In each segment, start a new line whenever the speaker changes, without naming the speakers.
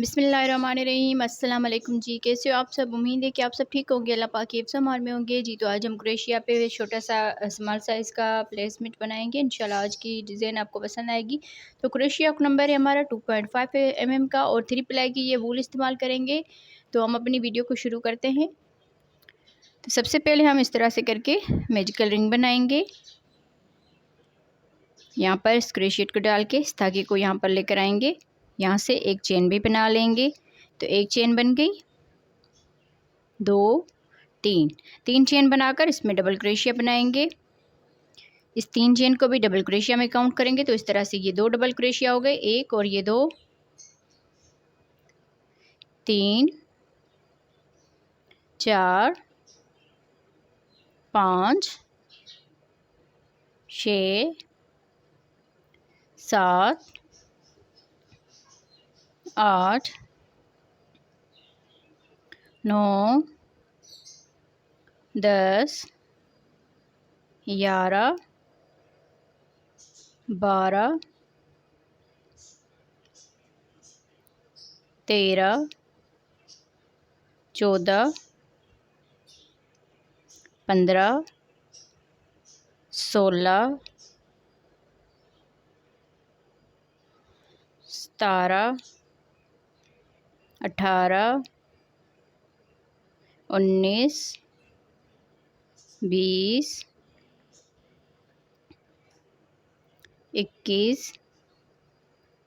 बिस्मिल्लाहिर्रहमानिर्रहीम। अस्सलाम वालेकुम जी। कैसे हो आप सब? उम्मीद है कि आप सब ठीक होंगे, अल्लाह पाक की हिफ़्ज़-ए-मान में होंगे जी। तो आज हम क्रोशिया पे छोटा सा स्मॉल साइज़ का प्लेसमेंट बनाएंगे। इंशाल्लाह आज की डिज़ाइन आपको पसंद आएगी। तो क्रोशिया का नंबर है हमारा 2.5 mm का और 3 प्लाई की ये वूल इस्तेमाल करेंगे। तो हम अपनी वीडियो को शुरू करते हैं। तो सबसे पहले हम इस तरह से करके मैजिकल रिंग बनाएंगे। यहाँ पर इस क्रोशिया को डाल के इस धागे को यहाँ पर लेकर आएंगे। यहाँ से एक चेन भी बना लेंगे। तो एक चेन बन गई, 2, 3 चेन बनाकर इसमें डबल क्रोशिया बनाएंगे। इस 3 चेन को भी डबल क्रोशिया में काउंट करेंगे। तो इस तरह से ये 2 डबल क्रोशिया हो गए, एक और ये 2, 3, 4, 5, 6, 7, 8, 9, 10, 11, 12, 13, 14, 15, 16, 17, 18, 19, 20, 21,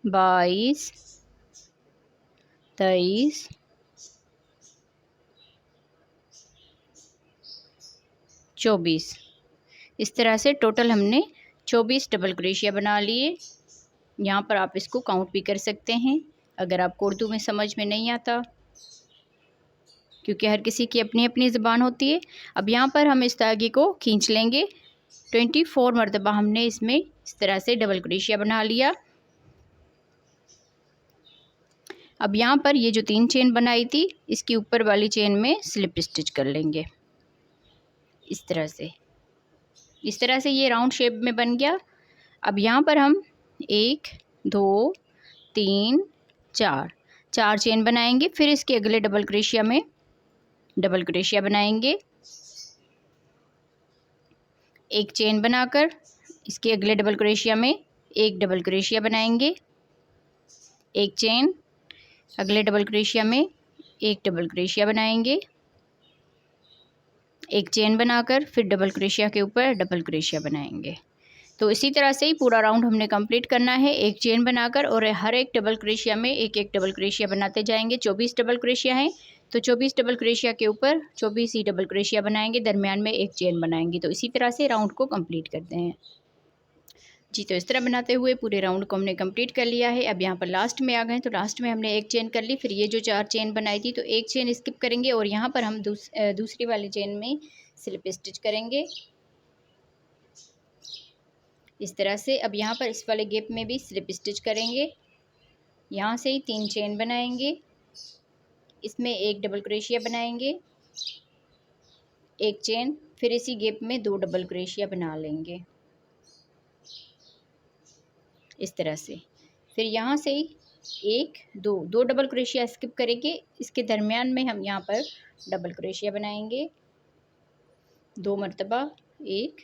22, 23, 24। इस तरह से टोटल हमने 24 डबल क्रोशिया बना लिए। यहाँ पर आप इसको काउंट भी कर सकते हैं अगर आपको उर्दू में समझ में नहीं आता, क्योंकि हर किसी की अपनी अपनी ज़बान होती है। अब यहाँ पर हम इस धागे को खींच लेंगे। 24 मरतबा हमने इसमें इस तरह से डबल क्रोशिया बना लिया। अब यहाँ पर ये जो 3 चेन बनाई थी इसकी ऊपर वाली चेन में स्लिप स्टिच कर लेंगे इस तरह से। इस तरह से ये राउंड शेप में बन गया। अब यहाँ पर हम 1, 2, 3, 4 चेन बनाएंगे। फिर इसके अगले डबल क्रोशिया में डबल क्रोशिया बनाएंगे। एक चेन बनाकर इसके अगले डबल क्रोशिया में एक डबल क्रोशिया बनाएंगे। एक चेन, अगले डबल क्रोशिया में एक डबल क्रोशिया बनाएंगे। एक चेन बनाकर फिर डबल क्रोशिया के ऊपर डबल क्रोशिया बनाएंगे। तो इसी तरह से ही पूरा राउंड हमने कंप्लीट करना है, एक चेन बनाकर और हर एक डबल क्रोशिया में एक एक डबल क्रोशिया बनाते जाएंगे। 24 डबल क्रोशिया हैं, तो 24 डबल क्रोशिया के ऊपर 24 ही डबल क्रोशिया बनाएंगे, दरमियान में एक चेन बनाएंगे। तो इसी तरह से राउंड को कंप्लीट करते हैं जी। तो इस तरह बनाते हुए पूरे राउंड को हमने कंप्लीट कर लिया है। अब यहाँ पर लास्ट में आ गए, तो लास्ट में हमने एक चेन कर ली। फिर ये जो 4 चेन बनाई थी तो एक चेन स्किप करेंगे और यहाँ पर हम दूसरी वाली चेन में स्लिप स्टिच करेंगे इस तरह से। अब यहाँ पर इस वाले गैप में भी स्लिप स्टिच करेंगे। यहाँ से ही 3 चेन बनाएंगे, इसमें एक डबल क्रोशिया बनाएंगे, एक चेन, फिर इसी गैप में 2 डबल क्रोशिया बना लेंगे इस तरह से। फिर यहाँ से ही 1, 2 डबल क्रोशिया स्किप करेंगे। इसके दरमियान में हम यहाँ पर डबल क्रोशिया बनाएंगे 2 मरतबा, 1,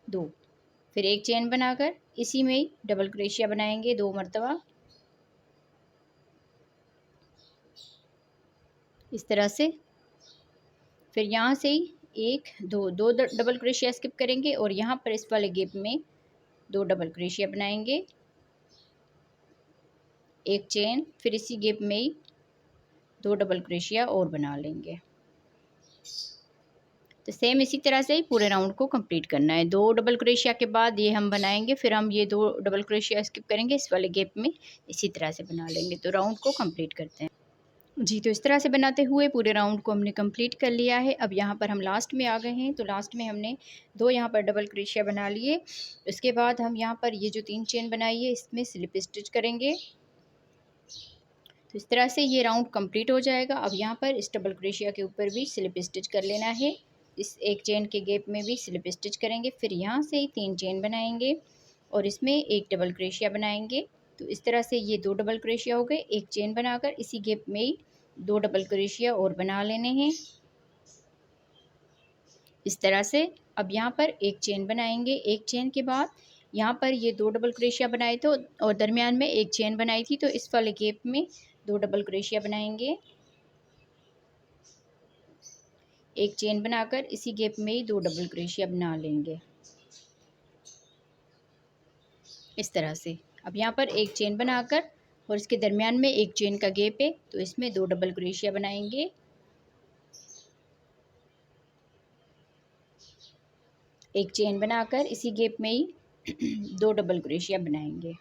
2, फिर एक चेन बनाकर इसी में ही डबल क्रोशिया बनाएंगे 2 मरतबा इस तरह से। फिर यहाँ से ही 1, 2 डबल क्रोशिया स्किप करेंगे और यहाँ पर इस वाले गैप में 2 डबल क्रोशिया बनाएंगे, एक चेन, फिर इसी गैप में ही 2 डबल क्रोशिया और बना लेंगे। तो सेम इसी तरह से ही पूरे राउंड को कंप्लीट करना है। 2 डबल क्रोशिया के बाद ये हम बनाएंगे, फिर हम ये 2 डबल क्रोशिया स्किप करेंगे, इस वाले गैप में इसी तरह से बना लेंगे। तो राउंड को कंप्लीट करते हैं जी। तो इस तरह से बनाते हुए पूरे राउंड को हमने कंप्लीट कर लिया है। अब यहाँ पर हम लास्ट में आ गए हैं, तो लास्ट में हमने 2 यहाँ पर डबल क्रोशिया बना लिए। उसके बाद हम यहाँ पर ये जो 3 चेन बनाई है इसमें स्लिप स्टिच करेंगे। तो इस तरह से ये राउंड कंप्लीट हो जाएगा। अब यहाँ पर इस डबल क्रोशिया के ऊपर भी स्लिप स्टिच कर लेना है। इस एक चेन के गैप में भी स्लिप स्टिच करेंगे। फिर यहाँ से ही 3 चेन बनाएंगे और इसमें एक डबल क्रोशिया बनाएंगे, तो इस तरह से ये 2 डबल क्रोशिया हो गए। एक चेन बनाकर इसी गैप में ही 2 डबल क्रोशिया और बना लेने हैं इस तरह से। अब यहाँ पर एक चेन बनाएंगे। एक चेन के बाद यहाँ पर ये 2 डबल क्रोशिया बनाए थे और दरमियान में एक चेन बनाई थी, तो इस वाले गैप में 2 डबल क्रोशिया बनाएंगे। एक चेन बनाकर इसी गैप में ही 2 डबल क्रोशिया बना लेंगे इस तरह से। अब यहाँ पर एक चेन बनाकर और इसके दरमियान में एक चेन का गैप है, तो इसमें 2 डबल क्रोशिया बनाएंगे। एक चेन बनाकर इसी गैप में ही 2 डबल क्रोशिया बनाएंगे।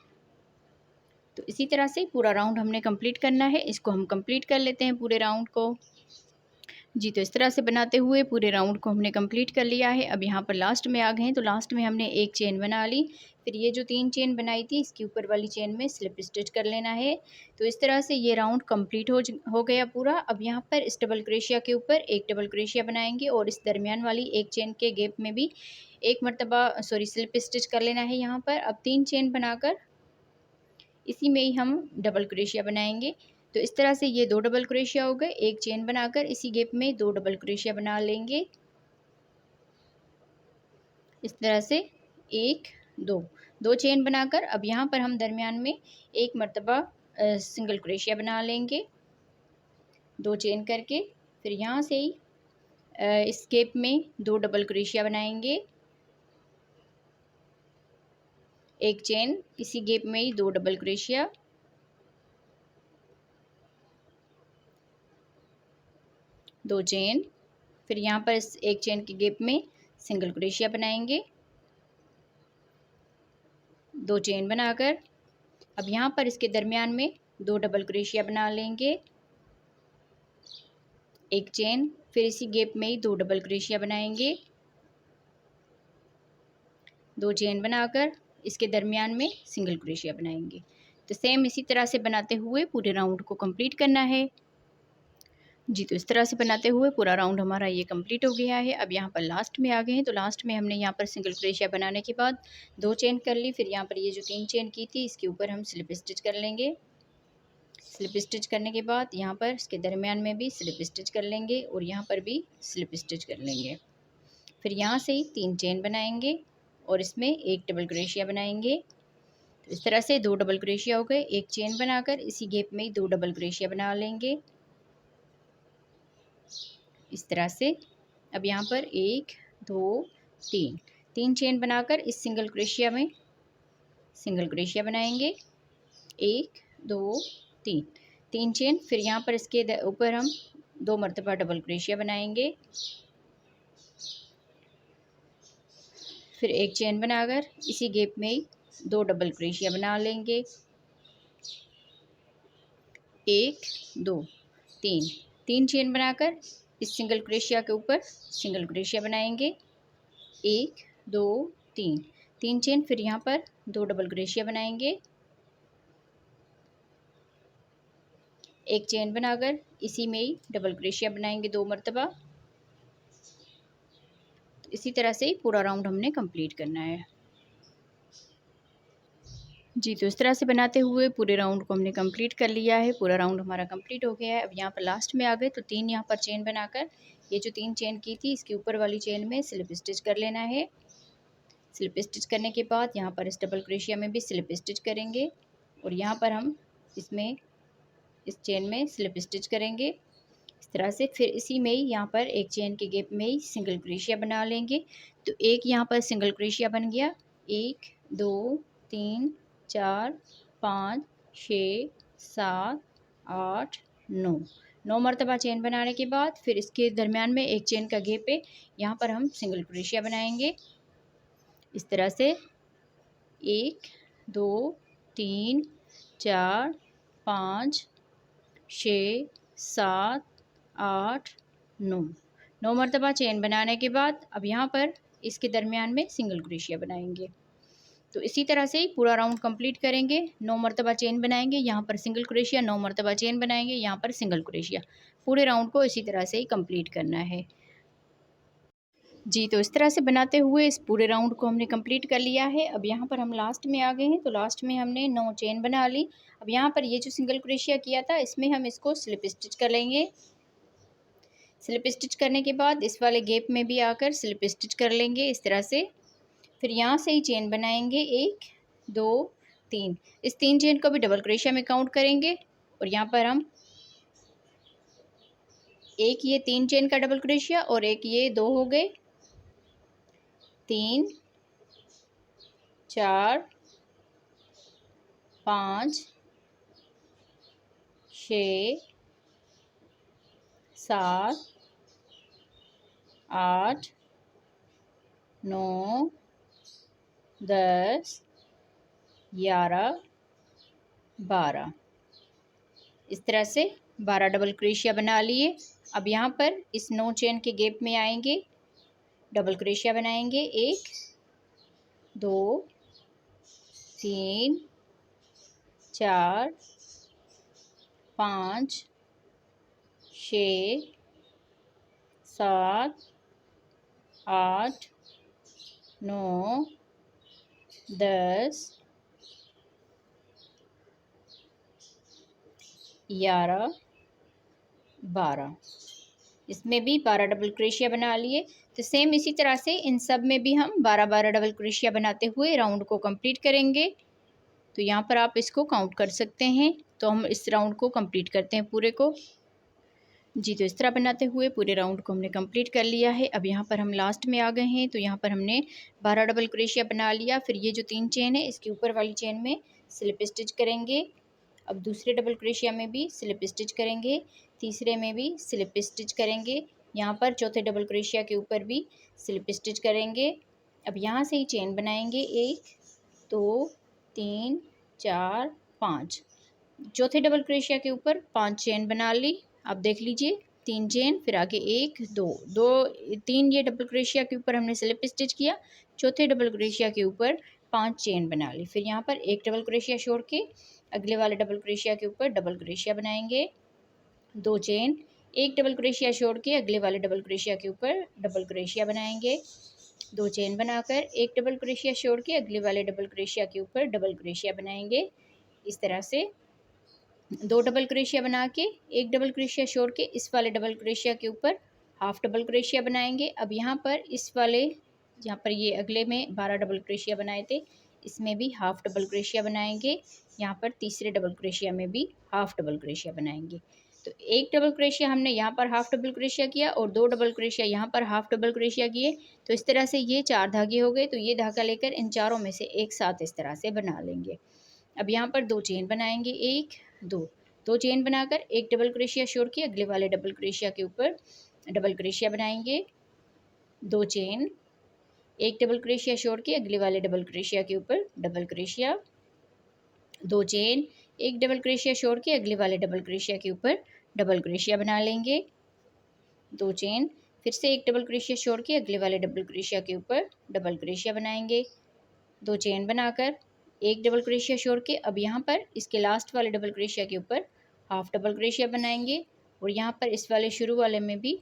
तो इसी तरह से पूरा राउंड हमने कंप्लीट करना है। इसको हम कंप्लीट कर लेते हैं पूरे राउंड को। जी, तो इस तरह से बनाते हुए पूरे राउंड को हमने कंप्लीट कर लिया है। अब यहाँ पर लास्ट में आ गए हैं, तो लास्ट में हमने एक चेन बना ली। फिर ये जो 3 चेन बनाई थी इसके ऊपर वाली चेन में स्लिप स्टिच कर लेना है। तो इस तरह से ये राउंड कंप्लीट हो गया पूरा। अब यहाँ पर इस डबल क्रोशिया के ऊपर एक डबल क्रोशिया बनाएंगे और इस दरमियान वाली एक चेन के गैप में भी एक मरतबा स्लिप स्टिच कर लेना है यहाँ पर। अब 3 चेन बनाकर इसी में ही हम डबल क्रोशिया बनाएंगे। तो इस तरह से ये 2 डबल क्रोशिया हो गए। एक चेन बनाकर इसी गैप में 2 डबल क्रोशिया बना लेंगे इस तरह से। 1 2 चेन बनाकर अब यहाँ पर हम दरमियान में एक मरतबा सिंगल क्रोशिया बना लेंगे 2 चेन करके। फिर यहाँ से ही इस गैप में 2 डबल क्रोशिया बनाएंगे। एक चेन इसी गैप में ही 2 डबल क्रोशिया, 2 चेन। फिर यहाँ पर इस एक चेन के गैप में सिंगल क्रोशिया बनाएंगे 2 चेन बनाकर। अब यहाँ पर इसके दरमियान में 2 डबल क्रोशिया बना लेंगे। एक चेन, फिर इसी गैप में ही 2 डबल क्रोशिया बनाएंगे 2 चेन बनाकर इसके दरमियान में सिंगल क्रोशिया बनाएंगे। तो सेम इसी तरह से बनाते हुए पूरे राउंड को कंप्लीट करना है। जी, तो इस तरह से बनाते हुए पूरा राउंड हमारा ये कंप्लीट हो गया है। अब यहाँ पर लास्ट में आ गए हैं, तो लास्ट में हमने यहाँ पर सिंगल क्रोशिया बनाने के बाद 2 चेन कर ली। फिर यहाँ पर ये जो 3 चेन की थी इसके ऊपर हम स्लिप स्टिच कर लेंगे। स्लिप स्टिच करने के बाद यहाँ पर इसके दरमियान में भी स्लिप स्टिच कर लेंगे और यहाँ पर भी स्लिप स्टिच कर लेंगे। फिर यहाँ से ही 3 चेन बनाएंगे और इसमें एक डबल क्रोशिया बनाएंगे। तो इस तरह से 2 डबल क्रोशिया हो गए। एक चेन बनाकर इसी गैप में ही 2 डबल क्रोशिया बना लेंगे इस तरह से। अब यहाँ पर 1 2 3 चेन बनाकर इस सिंगल क्रोशिया में सिंगल क्रोशिया बनाएंगे 1 2 3 चेन। फिर यहाँ पर इसके ऊपर हम 2 मरतबा डबल क्रोशिया बनाएंगे। फिर एक चेन बनाकर इसी गैप में ही 2 डबल क्रोशिया बना लेंगे 1 2 3 चेन बनाकर इस सिंगल क्रोशिया के ऊपर सिंगल क्रोशिया बनाएंगे 1 2 3 चेन। फिर यहाँ पर 2 डबल क्रोशिया बनाएंगे। एक चेन बनाकर इसी में ही डबल क्रोशिया बनाएंगे 2 मरतबा। तो इसी तरह से ही पूरा राउंड हमने कंप्लीट करना है। जी, तो इस तरह से बनाते हुए पूरे राउंड को हमने कंप्लीट कर लिया है। पूरा राउंड हमारा कंप्लीट हो गया है। अब यहाँ पर लास्ट में आ गए, तो 3 यहाँ पर चेन बनाकर ये जो 3 चेन की थी इसके ऊपर वाली चेन में स्लिप स्टिच कर लेना है। स्लिप स्टिच करने के बाद यहाँ पर इस डबल क्रोशिया में भी स्लिप स्टिच करेंगे और यहाँ पर हम इसमें इस चेन में स्लिप स्टिच करेंगे इस तरह से। फिर इसी में ही यहाँ पर एक चेन के गैप में ही सिंगल क्रोशिया बना लेंगे। तो एक यहाँ पर सिंगल क्रोशिया बन गया। 1 2 3 4 5 6 7 8 9 मरतबा चेन बनाने के बाद फिर इसके दरमियान में एक चेन का गैप है, यहाँ पर हम सिंगल क्रोशिया बनाएंगे इस तरह से। 1 2 3 4 5 6 7 8 9 मरतबा चेन बनाने के बाद अब यहाँ पर इसके दरमियान में सिंगल क्रोशिया बनाएंगे। तो इसी तरह से ही पूरा राउंड कंप्लीट करेंगे। 9 मरतबा चेन बनाएंगे, यहाँ पर सिंगल क्रोशिया, 9 मरतबा चेन बनाएंगे, यहाँ पर सिंगल क्रोशिया। पूरे राउंड को इसी तरह से ही कंप्लीट करना है। जी, तो इस तरह से बनाते हुए इस पूरे राउंड को हमने कंप्लीट कर लिया है। अब यहाँ पर हम लास्ट में आ गए हैं, तो लास्ट में हमने 9 चेन बना ली। अब यहाँ पर ये जो सिंगल क्रोशिया किया था, इसमें हम इसको स्लिप स्टिच कर लेंगे। स्लिप स्टिच करने के बाद इस वाले गैप में भी आकर स्लिप स्टिच कर लेंगे इस तरह से। फिर यहाँ से ही चेन बनाएंगे 1, 2, 3। इस 3 चेन को भी डबल क्रोशिया में काउंट करेंगे और यहाँ पर हम एक ये 3 चेन का डबल क्रोशिया और एक ये 2 हो गए, 3, 4, 5, 6, 7, 8, 9, 10, 11, 12। इस तरह से 12 डबल क्रोशिया बना लिए। अब यहाँ पर इस 9 चेन के गैप में आएंगे, डबल क्रोशिया बनाएंगे 1, 2, 3, 4, 5, 6, 7, 8, 9, 10, 11, 12। इसमें भी 12 डबल क्रोशिया बना लिए। तो सेम इसी तरह से इन सब में भी हम 12-12 डबल क्रोशिया बनाते हुए राउंड को कंप्लीट करेंगे। तो यहाँ पर आप इसको काउंट कर सकते हैं। तो हम इस राउंड को कंप्लीट करते हैं पूरे को। जी, तो इस तरह बनाते हुए पूरे राउंड को हमने कंप्लीट कर लिया है। अब यहाँ पर हम लास्ट में आ गए हैं, तो यहाँ पर हमने 12 डबल क्रोशिया बना लिया। फिर ये जो 3 चेन है, इसके ऊपर वाली चेन में स्लिप स्टिच करेंगे। अब दूसरे डबल क्रोशिया में भी स्लिप स्टिच करेंगे, तीसरे में भी स्लिप स्टिच करेंगे, यहाँ पर चौथे डबल क्रोशिया के ऊपर भी स्लिप स्टिच करेंगे। अब यहाँ से ही चेन बनाएंगे 1, 2, 3, 4, 5। चौथे डबल क्रोशिया के ऊपर 5 चेन बना ली। आप देख लीजिए 3 चेन, फिर आगे 1, 2, 3 ये डबल क्रोशिया के ऊपर हमने स्लिप स्टिच किया। चौथे डबल क्रोशिया के ऊपर 5 चेन बना ली। फिर यहाँ पर एक डबल क्रोशिया छोड़ के अगले वाले डबल क्रोशिया के ऊपर डबल क्रोशिया बनाएंगे, 2 चेन, एक डबल क्रोशिया छोड़ के अगले वाले डबल क्रोशिया के ऊपर डबल क्रोशिया बनाएंगे, 2 चेन बनाकर एक डबल क्रोशिया छोड़ के अगले वाले डबल क्रोशिया के ऊपर डबल क्रोशिया बनाएंगे। इस तरह से 2 डबल क्रोशिया बना के एक डबल क्रोशिया छोड़ के इस वाले डबल क्रोशिया के ऊपर हाफ डबल क्रोशिया बनाएंगे। अब यहाँ पर इस वाले, यहाँ पर ये अगले में 12 डबल क्रोशिया बनाए थे, इसमें भी हाफ डबल क्रोशिया बनाएंगे। यहाँ पर तीसरे डबल क्रोशिया में भी हाफ डबल क्रोशिया बनाएंगे। तो एक डबल क्रोशिया हमने यहाँ पर हाफ डबल क्रोशिया किया और 2 डबल क्रोशिया यहाँ पर हाफ डबल क्रोशिया किए। तो इस तरह से ये 4 धागे हो गए। तो ये धागा लेकर इन चारों में से एक साथ इस तरह से बना लेंगे। अब यहाँ पर 2 चेन बनाएंगे, 1, 2 चेन बनाकर एक डबल क्रोशिया छोड़ के अगले वाले डबल क्रोशिया के ऊपर डबल क्रोशिया बनाएंगे, 2 चेन, एक डबल क्रोशिया छोड़ के अगले वाले डबल क्रोशिया के ऊपर डबल क्रोशिया, 2 चेन, एक डबल क्रोशिया छोड़ के अगले वाले डबल क्रोशिया के ऊपर डबल क्रोशिया बना लेंगे, 2 चेन, फिर से एक डबल क्रोशिया छोड़ के अगले वाले डबल क्रोशिया के ऊपर डबल क्रोशिया बनाएंगे, 2 चेन बनाकर एक डबल क्रोशिया छोड़ के अब यहाँ पर इसके लास्ट वाले डबल क्रोशिया के ऊपर हाफ डबल क्रोशिया बनाएंगे और यहाँ पर इस वाले शुरू वाले में भी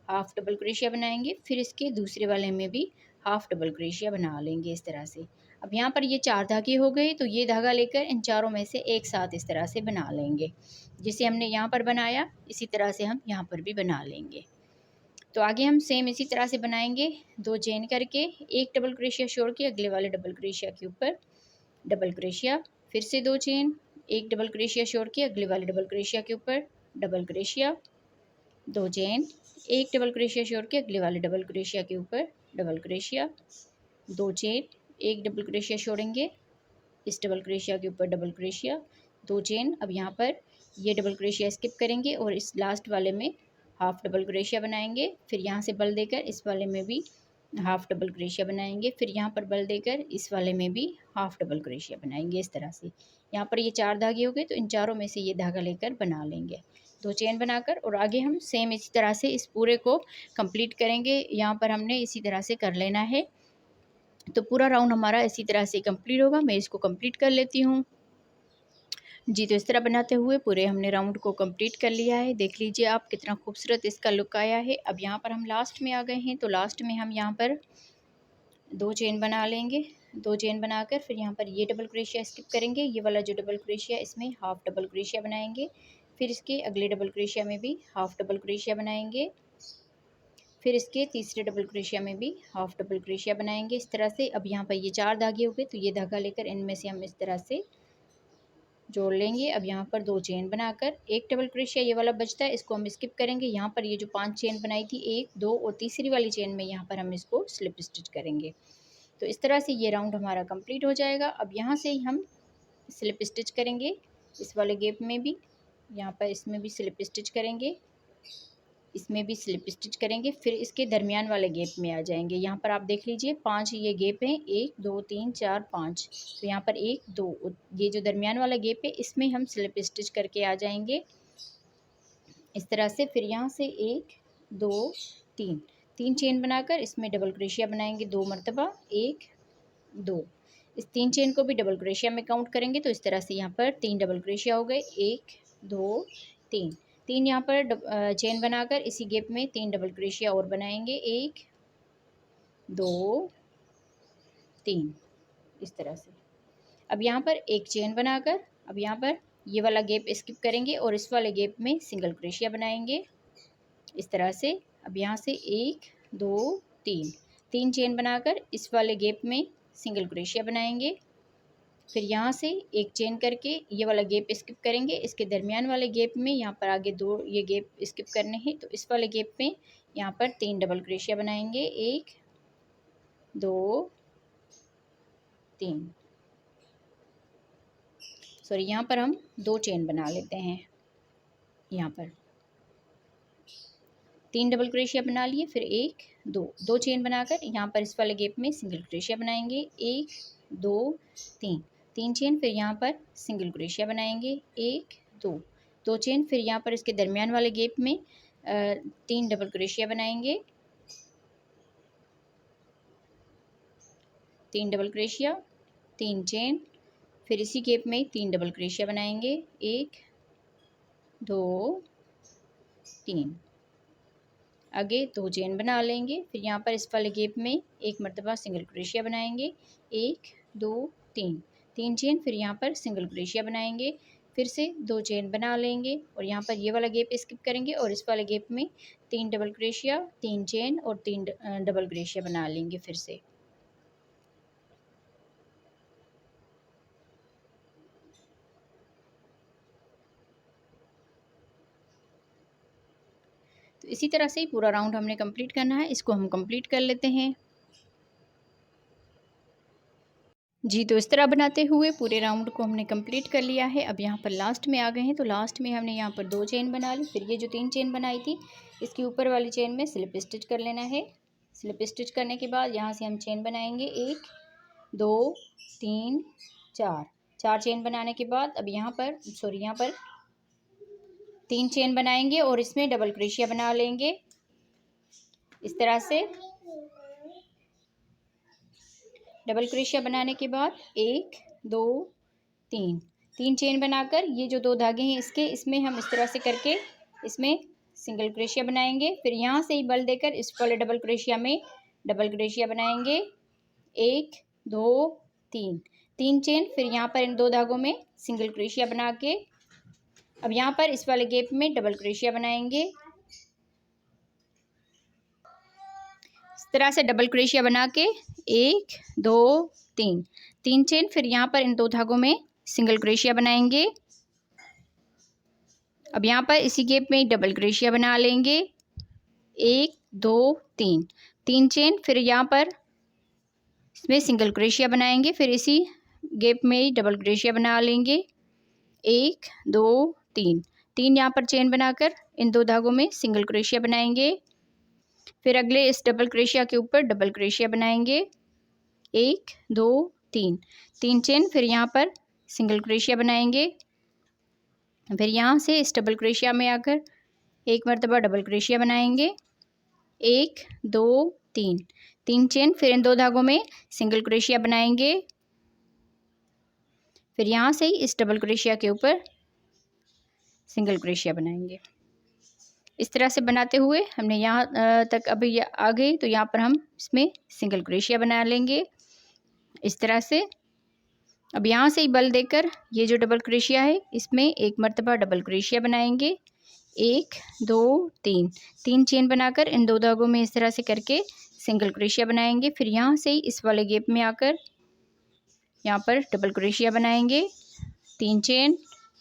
हाफ डबल क्रोशिया बनाएंगे। फिर इसके दूसरे वाले में भी हाफ डबल क्रोशिया बना लेंगे इस तरह से। अब यहाँ पर ये 4 धागे हो गए। तो ये धागा लेकर इन चारों में से एक साथ इस तरह से बना लेंगे। जिसे हमने यहाँ पर बनाया इसी तरह से हम यहाँ पर भी बना लेंगे। तो आगे हम सेम इसी तरह से बनाएंगे, 2 चेन करके एक डबल क्रोशिया छोड़ के अगले वाले डबल क्रोशिया के ऊपर डबल क्रोशिया, फिर से 2 चेन, एक डबल क्रोशिया छोड़ के अगले वाले डबल क्रोशिया के ऊपर डबल क्रोशिया, 2 चेन, एक डबल क्रोशिया छोड़ के अगले वाले डबल क्रोशिया के ऊपर डबल क्रोशिया, 2 चेन, एक डबल क्रोशिया छोड़ेंगे इस डबल क्रोशिया के ऊपर डबल क्रोशिया, 2 चेन। अब यहाँ पर ये डबल क्रोशिया स्किप करेंगे और इस लास्ट वाले में हाफ डबल क्रोशिया बनाएंगे। फिर यहाँ से बल देकर इस वाले में भी हाफ डबल क्रोशिया बनाएंगे। फिर यहाँ पर बल देकर इस वाले में भी हाफ डबल क्रोशिया बनाएंगे इस तरह से। यहाँ पर ये 4 धागे हो गए। तो इन चारों में से ये धागा लेकर बना लेंगे, 2 चेन बनाकर। और आगे हम सेम इसी तरह से इस पूरे को कंप्लीट करेंगे। यहाँ पर हमने इसी तरह से कर लेना है। तो पूरा राउंड हमारा इसी तरह से कंप्लीट होगा। मैं इसको कंप्लीट कर लेती हूँ। जी, तो इस तरह बनाते हुए पूरे हमने राउंड को कंप्लीट कर लिया है। देख लीजिए आप कितना खूबसूरत इसका लुक आया है। अब यहाँ पर हम लास्ट में आ गए हैं, तो लास्ट में हम यहाँ पर 2 चेन बना लेंगे। 2 चेन बनाकर फिर यहाँ पर ये डबल क्रोशिया स्किप करेंगे। ये वाला जो डबल क्रोशिया, इसमें हाफ डबल क्रोशिया बनाएंगे। फिर इसके अगले डबल क्रोशिया में भी हाफ डबल क्रोशिया बनाएंगे। फिर इसके तीसरे डबल क्रोशिया में भी हाफ डबल क्रोशिया बनाएंगे। इस तरह से अब यहाँ पर ये 4 धागे हो गए, तो ये धागा लेकर इनमें से हम इस तरह से जोड़ लेंगे। अब यहाँ पर 2 चेन बनाकर एक डबल क्रोशिया ये वाला बचता है, इसको हम स्किप करेंगे। यहाँ पर ये जो 5 चेन बनाई थी, 1, 2 और तीसरी वाली चेन में यहाँ पर हम इसको स्लिप स्टिच करेंगे। तो इस तरह से ये राउंड हमारा कंप्लीट हो जाएगा। अब यहाँ से ही हम स्लिप स्टिच करेंगे, इस वाले गैप में भी, यहाँ पर इसमें भी स्लिप स्टिच करेंगे, इसमें भी स्लिप स्टिच करेंगे। फिर इसके दरमियान वाले गैप में आ जाएंगे। यहाँ पर आप देख लीजिए 5 ये गैप हैं, 1 2 3 4 5। तो यहाँ पर 1 2, ये जो दरमियान वाला गैप है इसमें हम स्लिप स्टिच करके आ जाएंगे इस तरह से। फिर यहाँ से 1 2 3, 3 चेन बनाकर इसमें डबल क्रोशिया बनाएंगे 2 मरतबा, 1 2। इस 3 चेन को भी डबल क्रोशिया में काउंट करेंगे, तो इस तरह से यहाँ पर 3 डबल क्रोशिया हो गए, 1 2 3। 3 यहाँ पर चेन बनाकर इसी गैप में 3 डबल क्रोशिया और बनाएंगे, 1 2 3, इस तरह से। अब यहाँ पर एक चेन बनाकर अब यहाँ पर ये वाला गैप स्किप करेंगे और इस वाले गैप में सिंगल क्रोशिया बनाएंगे इस तरह से। अब यहाँ से 1 2 3, 3 चेन बनाकर इस वाले गैप में सिंगल क्रोशिया बनाएंगे। फिर यहाँ से एक चेन करके ये वाला गैप स्किप करेंगे, इसके दरमियान वाले गैप में यहाँ पर आगे 2 ये गैप स्किप करने हैं, तो इस वाले गैप में यहाँ पर 3 डबल क्रोशिया बनाएंगे, 1 2 3। सॉरी, यहाँ पर हम 2 चेन बना लेते हैं। यहाँ पर 3 डबल क्रोशिया बना लिए, फिर 1 2 चेन बनाकर यहाँ पर इस वाले गैप में सिंगल क्रोशिया बनाएंगे, 1 2 3, 3 चेन। फिर यहाँ पर सिंगल क्रोशिया बनाएंगे, 1 2 चेन। फिर यहाँ पर इसके दरमियान वाले गैप में 3 डबल क्रोशिया बनाएंगे, 3 डबल क्रोशिया, 3 चेन। फिर इसी गैप में 3 डबल क्रोशिया बनाएंगे, 1 2 3। आगे 2 चेन बना लेंगे। फिर यहाँ पर इस वाले गैप में एक मरतबा सिंगल क्रोशिया बनाएंगे, 1 2 3, 3 चेन। फिर यहाँ पर सिंगल क्रोशिया बनाएंगे, फिर से 2 चेन बना लेंगे और यहाँ पर ये वाला गैप स्किप करेंगे और इस वाले गैप में 3 डबल क्रोशिया, 3 चेन और 3 डबल क्रोशिया बना लेंगे फिर से। तो इसी तरह से ही पूरा राउंड हमने कंप्लीट करना है। इसको हम कंप्लीट कर लेते हैं। जी, तो इस तरह बनाते हुए पूरे राउंड को हमने कंप्लीट कर लिया है। अब यहाँ पर लास्ट में आ गए हैं, तो लास्ट में हमने यहाँ पर 2 चेन बना ली। फिर ये जो 3 चेन बनाई थी, इसके ऊपर वाली चेन में स्लिप स्टिच कर लेना है। स्लिप स्टिच करने के बाद यहाँ से हम चेन बनाएंगे, 1 2 3 4, 4 चेन बनाने के बाद अब यहाँ पर यहाँ पर 3 चेन बनाएंगे और इसमें डबल क्रोशिया बना लेंगे इस तरह से। डबल क्रोशिया बनाने के बाद 1 2 3, 3 चेन बनाकर ये जो 2 धागे हैं इसमें हम इस तरह से करके इसमें सिंगल क्रोशिया बनाएंगे। फिर यहाँ से ही बल देकर इस वाले डबल क्रोशिया में डबल क्रोशिया बनाएंगे, 1 2 3, 3 चेन। फिर यहाँ पर इन 2 धागों में सिंगल क्रोशिया बना के अब यहाँ पर इस वाले गैप में डबल क्रोशिया बनाएंगे इस तरह से। डबल क्रोशिया बना के 1 2 3, 3 चेन। फिर यहाँ पर इन 2 धागों में सिंगल क्रोशिया बनाएंगे। अब यहाँ पर इसी गैप में डबल क्रोशिया बना लेंगे, 1 2 3, 3 चेन। फिर यहाँ पर इसमें सिंगल क्रोशिया बनाएंगे। फिर इसी गैप में डबल क्रोशिया बना लेंगे, 1 2 3, 3 यहाँ पर चेन बनाकर इन 2 धागों में सिंगल क्रोशिया बनाएंगे। फिर अगले इस डबल क्रोशिया के ऊपर डबल क्रोशिया बनाएंगे, 1 2 3, 3 चेन। फिर यहाँ पर सिंगल क्रोशिया बनाएंगे। फिर यहाँ से इस डबल क्रोशिया में आकर एक मरतबा डबल क्रोशिया बनाएंगे, 1 2 3, 3 चेन। फिर इन 2 धागों में सिंगल क्रोशिया बनाएंगे। फिर यहाँ से ही इस डबल क्रोशिया के ऊपर सिंगल क्रोशिया बनाएंगे। इस तरह से बनाते हुए हमने यहाँ तक अभी आ गई, तो यहाँ पर हम इसमें सिंगल क्रोशिया बना लेंगे इस तरह से। अब यहाँ से ही बल देकर ये जो डबल क्रोशिया है इसमें एक मर्तबा डबल क्रोशिया बनाएंगे, 1 2 3 3 चेन बनाकर इन 2 धागों में इस तरह से करके सिंगल क्रोशिया बनाएंगे। फिर यहाँ से ही इस वाले गैप में आकर यहाँ पर डबल क्रोशिया बनाएंगे, 3 चेन।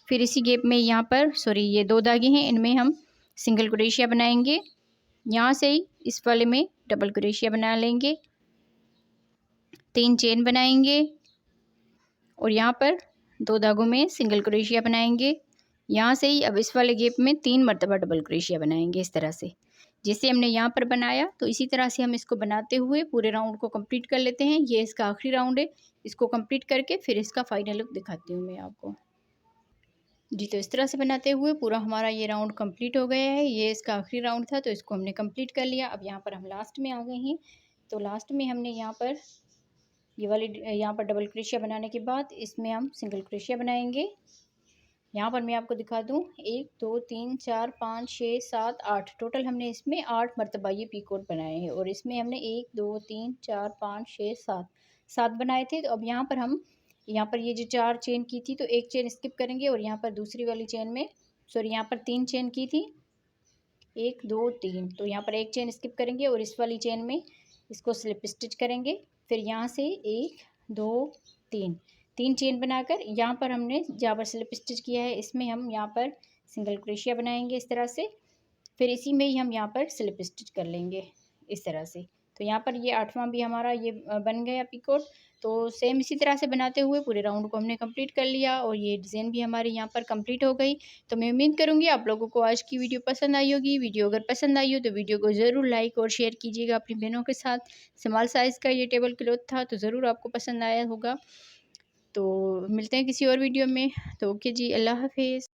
फिर इसी गैप में यहाँ पर ये 2 धागे हैं, इनमें हम सिंगल क्रोशिया बनाएंगे। यहाँ से ही इस वाले में डबल क्रोशिया बना लेंगे, 3 चेन बनाएंगे और यहाँ पर 2 धागों में सिंगल क्रोशिया बनाएंगे। यहाँ से ही अब इस वाले गैप में 3 मरतबा डबल क्रोशिया बनाएंगे इस तरह से, जैसे हमने यहाँ पर बनाया। तो इसी तरह से हम इसको बनाते हुए पूरे राउंड को कंप्लीट कर लेते हैं। ये इसका आखिरी राउंड है, इसको कंप्लीट करके फिर इसका फाइनल लुक दिखाती हूँ मैं आपको जी। तो इस तरह से बनाते हुए पूरा हमारा ये राउंड कंप्लीट हो गया है। ये इसका आखिरी राउंड था, तो इसको हमने कंप्लीट कर लिया। अब यहाँ पर हम लास्ट में आ गए हैं। तो लास्ट में हमने यहाँ पर ये वाली यहाँ पर डबल क्रोशिया बनाने के बाद इसमें हम सिंगल क्रोशिया बनाएंगे। यहाँ पर मैं आपको दिखा दूँ, 1 2 3 4 5 6 7 8 टोटल हमने इसमें 8 मरतबा ये पीकोट बनाए हैं। और इसमें हमने 1 2 3 4 5 6 7 बनाए थे। तो अब यहाँ पर हम यहाँ पर ये जो 4 चेन की थी, तो एक चेन स्किप करेंगे और यहाँ पर दूसरी वाली चेन में यहाँ पर 3 चेन की थी, 1 2 3, तो यहाँ पर एक चेन स्किप करेंगे और इस वाली चेन में इसको स्लिप स्टिच करेंगे। फिर यहाँ से 1 2 3 चेन बनाकर यहाँ पर हमने जहाँ पर स्लिप स्टिच किया है इसमें हम यहाँ पर सिंगल क्रोशिया बनाएंगे इस तरह से। फिर इसी में ही हम यहाँ पर स्लिप स्टिच कर लेंगे इस तरह से। तो यहाँ पर ये 8वां भी हमारा ये बन गया पीकोट। तो सेम इसी तरह से बनाते हुए पूरे राउंड को हमने कंप्लीट कर लिया और ये डिज़ाइन भी हमारी यहाँ पर कंप्लीट हो गई। तो मैं उम्मीद करूँगी आप लोगों को आज की वीडियो पसंद आई होगी। वीडियो अगर पसंद आई हो तो वीडियो को ज़रूर लाइक और शेयर कीजिएगा अपनी बहनों के साथ। स्मॉल साइज़ का ये टेबल क्लॉथ था, तो ज़रूर आपको पसंद आया होगा। तो मिलते हैं किसी और वीडियो में। तो ओके जी, अल्लाह हाफिज़।